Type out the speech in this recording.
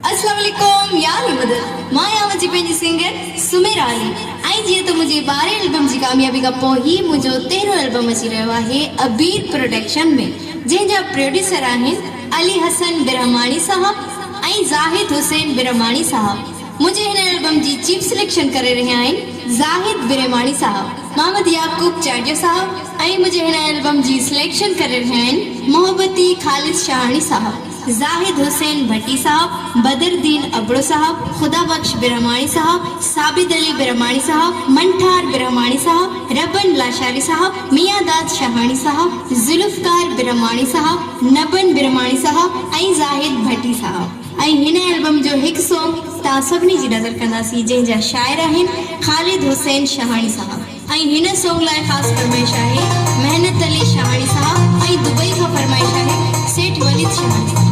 अस्सलाम वालेकुम यार मदद मां आवाजी पंहिंजी सिंगर सुमेरा अली ऐं जीअं त मुंहिंजे 12 एल्बम जी कामयाबी खां पोइ ही मुंहिंजो 13 एल्बम अची रहियो आहे अबीर प्रोडक्शन में, जंहिंजा प्रोड्यूसर आहिनि अली हसन बिरहमानी साहब ऐं ज़ाहिद हुसैन बिरहमानी साहब। मुझे हिन एल्बम जी चीफ सिलेक्शन करे रहिया आहिनि ज़ाहिद बिरहमानी साहब, मोहम्मद याकूब चाटियो साहब ऐं मुझे हिन एल्बम जी सिलेक्शन करे रहिया आहिनि मोहब्बती खालिद शाहानी साहब, ज़ाहिद हुसैन भट्टी साहब, बदरुद्दीन अबड़ो साहब, खुदा बख्श बिरहमानी साहब, साबिद अली बिरहमानी साहब, मंठार बिरहमानी साहब, रबन लाशारी साहब, मियादाद शाहानी साहब, जुल्फकार बिरहमानी साहब, नबन बिरहमानी साहब ऐं ज़ाहिद भट्टी साहब। ऐं हिन एल्बम जो हिकु सॉन्ग तव्हां सभिनी जी नज़र कंदासीं, जंहिंजा शाइर आहिनि खालिद हुसैन शाहानी साहब ऐं हिन सॉन्ग लाइ ख़ासि फरमाइश आहे मेहनत अली शाहानी साहब ऐं दुबई खां फरमाइश आहे सेठ वलीद शाहानी साहब।